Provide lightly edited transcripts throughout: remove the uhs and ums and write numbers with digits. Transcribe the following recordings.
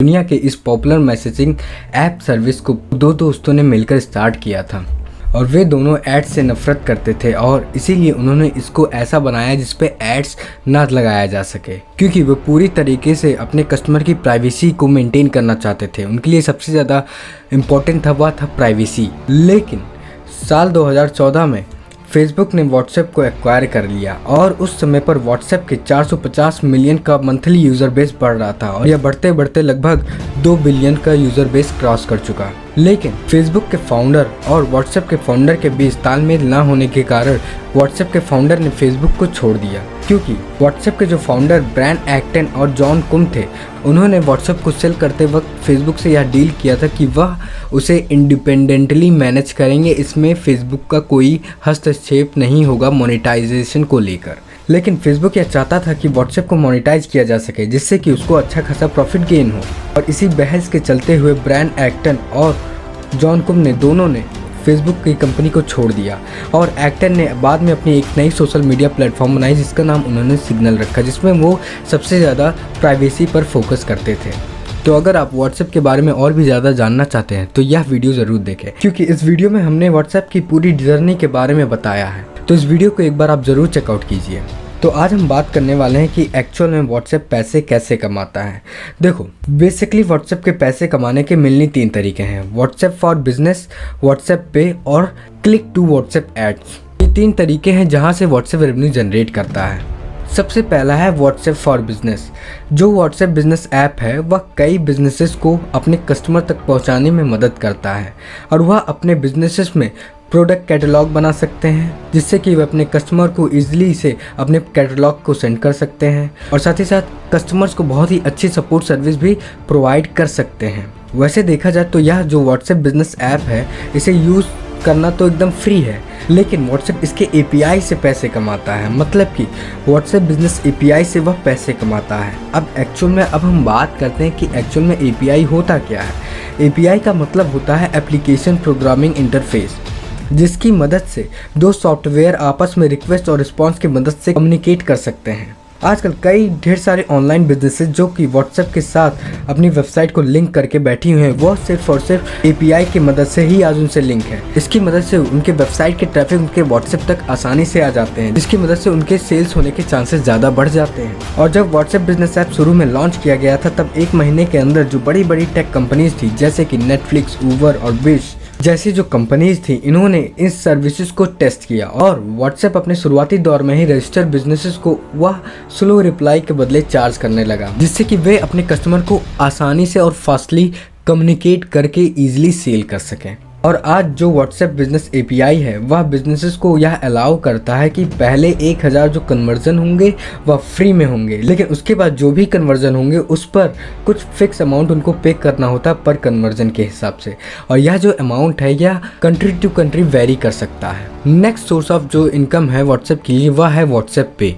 दुनिया के इस पॉपुलर मैसेजिंग ऐप सर्विस को दो दोस्तों ने मिलकर स्टार्ट किया था और वे दोनों एड्स से नफरत करते थे और इसीलिए उन्होंने इसको ऐसा बनाया जिस पे एड्स ना लगाया जा सके, क्योंकि वो पूरी तरीके से अपने कस्टमर की प्राइवेसी को मेंटेन करना चाहते थे। उनके लिए सबसे ज़्यादा इम्पोर्टेंट था वह था प्राइवेसी। लेकिन साल 2014 में फेसबुक ने व्हाट्सएप को एक्वायर कर लिया और उस समय पर व्हाट्सएप के 450 मिलियन का मंथली यूज़र बेस बढ़ रहा था और यह बढ़ते बढ़ते लगभग 2 बिलियन का यूज़र बेस क्रॉस कर चुका। लेकिन फेसबुक के फाउंडर और व्हाट्सएप के फाउंडर के बीच तालमेल ना होने के कारण व्हाट्सएप के फाउंडर ने फेसबुक को छोड़ दिया, क्योंकि व्हाट्सएप के जो फाउंडर ब्रायन एक्टन और जॉन कुम थे, उन्होंने व्हाट्सएप को सेल करते वक्त फेसबुक से यह डील किया था कि वह उसे इंडिपेंडेंटली मैनेज करेंगे, इसमें फेसबुक का कोई हस्तक्षेप नहीं होगा मोनेटाइजेशन को लेकर। लेकिन फेसबुक यह चाहता था कि व्हाट्सएप को मोनेटाइज किया जा सके जिससे कि उसको अच्छा खासा प्रॉफिट गेन हो, और इसी बहस के चलते हुए ब्रायन एक्टन और जॉन कुम ने दोनों ने फेसबुक की कंपनी को छोड़ दिया और एक्टन ने बाद में अपनी एक नई सोशल मीडिया प्लेटफॉर्म बनाई जिसका नाम उन्होंने सिग्नल रखा, जिसमें वो सबसे ज़्यादा प्राइवेसी पर फोकस करते थे। तो अगर आप व्हाट्सएप के बारे में और भी ज़्यादा जानना चाहते हैं तो यह वीडियो ज़रूर देखें, क्योंकि इस वीडियो में हमने व्हाट्सएप की पूरी जर्नी के बारे में बताया है। तो इस वीडियो को एक बार आप ज़रूर चेकआउट कीजिए। तो आज हम बात करने वाले हैं कि एक्चुअल में व्हाट्सएप पैसे कैसे कमाता है। देखो, बेसिकली व्हाट्सएप के पैसे कमाने के मिलनी 3 तरीके हैं: व्हाट्सएप फॉर बिजनेस, व्हाट्सएप पे और क्लिक टू व्हाट्सएप एड्स। ये 3 तरीके हैं जहां से व्हाट्सएप रेवेन्यू जनरेट करता है। सबसे पहला है व्हाट्सएप फॉर बिजनेस। जो व्हाट्सएप बिजनेस ऐप है वह कई बिजनेसेस को अपने कस्टमर तक पहुंचाने में मदद करता है और वह अपने बिजनेसेस में प्रोडक्ट कैटलॉग बना सकते हैं जिससे कि वे अपने कस्टमर को ईजिली से अपने कैटलॉग को सेंड कर सकते हैं और साथ ही साथ कस्टमर्स को बहुत ही अच्छी सपोर्ट सर्विस भी प्रोवाइड कर सकते हैं। वैसे देखा जाए तो यह जो व्हाट्सएप बिजनेस ऐप है इसे यूज़ करना तो एकदम फ्री है, लेकिन व्हाट्सएप इसके API से पैसे कमाता है। मतलब कि व्हाट्सएप बिजनेस API से वह पैसे कमाता है। अब हम बात करते हैं कि एक्चुअल में API होता क्या है। API का मतलब होता है एप्लीकेशन प्रोग्रामिंग इंटरफेस, जिसकी मदद से दो सॉफ्टवेयर आपस में रिक्वेस्ट और रिस्पांस की मदद से कम्युनिकेट कर सकते हैं। आजकल कई ढेर सारे ऑनलाइन बिजनेसेस जो कि व्हाट्सएप के साथ अपनी वेबसाइट को लिंक करके बैठी हुई हैं, वो सिर्फ और सिर्फ API की मदद से ही आज उनसे लिंक है। इसकी मदद से उनके वेबसाइट के ट्रैफिक उनके व्हाट्सएप तक आसानी से आ जाते हैं, जिसकी मदद से उनके सेल्स होने के चांसेस ज़्यादा बढ़ जाते हैं। और जब व्हाट्सएप बिजनेस ऐप शुरू में लॉन्च किया गया था तब 1 महीने के अंदर जो बड़ी बड़ी टेक कंपनीज थी जैसे कि नेटफ्लिक्स, उबर और विश जैसी जो कंपनीज थी, इन्होंने इस सर्विसेज को टेस्ट किया और व्हाट्सएप अपने शुरुआती दौर में ही रजिस्टर्ड बिजनेसेस को वह स्लो रिप्लाई के बदले चार्ज करने लगा, जिससे कि वे अपने कस्टमर को आसानी से और फास्टली कम्युनिकेट करके ईजिली सेल कर सकें। और आज जो व्हाट्सएप बिजनेस API है वह बिजनेसेस को यह अलाउ करता है कि पहले 1000 जो कन्वर्जन होंगे वह फ्री में होंगे, लेकिन उसके बाद जो भी कन्वर्जन होंगे उस पर कुछ फिक्स अमाउंट उनको पे करना होता है पर कन्वर्जन के हिसाब से, और यह जो अमाउंट है यह कंट्री टू कंट्री वेरी कर सकता है। नेक्स्ट सोर्स ऑफ जो इनकम है व्हाट्सएप के लिए वह है व्हाट्सएप पे।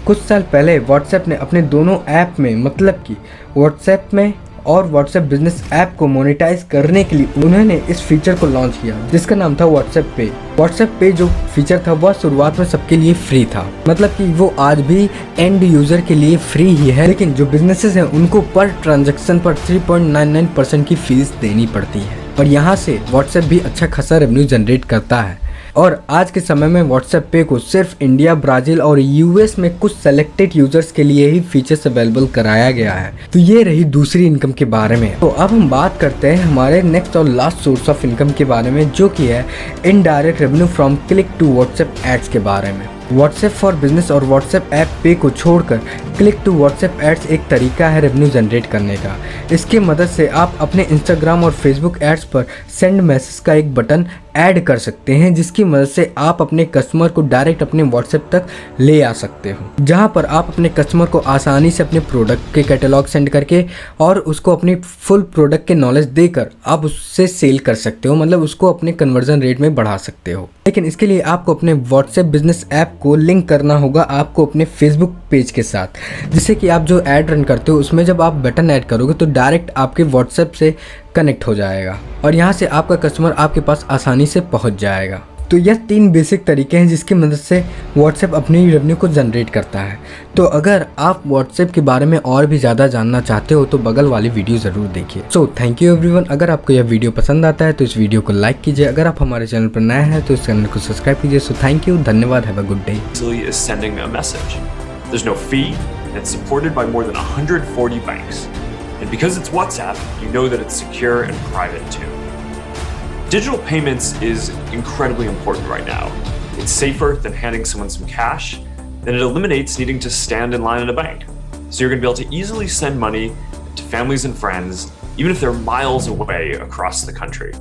कुछ साल पहले व्हाट्सएप ने अपने दोनों ऐप में, मतलब कि व्हाट्सएप में और व्हाट्सएप बिजनेस ऐप को मोनेटाइज करने के लिए उन्होंने इस फीचर को लॉन्च किया जिसका नाम था व्हाट्सएप पे। व्हाट्सएप पे जो फीचर था वह शुरुआत में सबके लिए फ्री था, मतलब कि वो आज भी एंड यूजर के लिए फ्री ही है, लेकिन जो बिजनेसेस हैं उनको पर ट्रांजैक्शन पर 3.99% की फीस देनी पड़ती है और यहाँ से व्हाट्सएप भी अच्छा खासा रेवेन्यू जनरेट करता है। और आज के समय में व्हाट्सएप पे को सिर्फ इंडिया, ब्राज़ील और US में कुछ सेलेक्टेड यूजर्स के लिए ही फीचर्स अवेलेबल कराया गया है। तो ये रही दूसरी इनकम के बारे में। तो अब हम बात करते हैं हमारे नेक्स्ट और लास्ट सोर्स ऑफ इनकम के बारे में, जो कि है indirect revenue from click to WhatsApp ads के बारे में। व्हाट्सएप फॉर बिजनेस और व्हाट्सएप ऐप पे को छोड़कर क्लिक टू व्हाट्सएप एड्स एक तरीका है रेवेन्यू जनरेट करने का। इसकी मदद से आप अपने इंस्टाग्राम और फेसबुक एड्स पर सेंड मैसेज का एक बटन ऐड कर सकते हैं, जिसकी मदद से आप अपने कस्टमर को डायरेक्ट अपने व्हाट्सएप तक ले आ सकते हो, जहां पर आप अपने कस्टमर को आसानी से अपने प्रोडक्ट के कैटलॉग सेंड करके और उसको अपनी फुल प्रोडक्ट के नॉलेज देकर आप उससे सेल कर सकते हो, मतलब उसको अपने कन्वर्जन रेट में बढ़ा सकते हो। लेकिन इसके लिए आपको अपने व्हाट्सएप बिजनेस ऐप को लिंक करना होगा आपको अपने फेसबुक पेज के साथ, जिससे कि आप जो ऐड रन करते हो उसमें जब आप बटन ऐड करोगे तो डायरेक्ट आपके व्हाट्सएप से कनेक्ट हो जाएगा और यहाँ से आपका कस्टमर आपके पास आसानी से पहुँच जाएगा। तो यह 3 बेसिक तरीके हैं जिसकी मदद से व्हाट्सएप अपनी रेवेन्यू को जनरेट करता है। तो अगर आप व्हाट्सएप के बारे में और भी ज़्यादा जानना चाहते हो तो बगल वाली वीडियो ज़रूर देखिए। So thank you everyone. अगर आपको यह वीडियो पसंद आता है तो इस वीडियो को लाइक कीजिए। अगर आप हमारे चैनल पर नए हैं तो इस चैनल को सब्सक्राइब कीजिए। सो थैंक यू, धन्यवाद, have a good day. Is sending a message. There's no fee, and it's supported by more than 140 banks. And because it's WhatsApp, you know that it's secure and private too. Digital payments is incredibly important right now. It's safer than handing someone some cash, and it eliminates needing to stand in line at a bank. So you're going to be able to easily send money to families and friends, even if they're miles away across the country.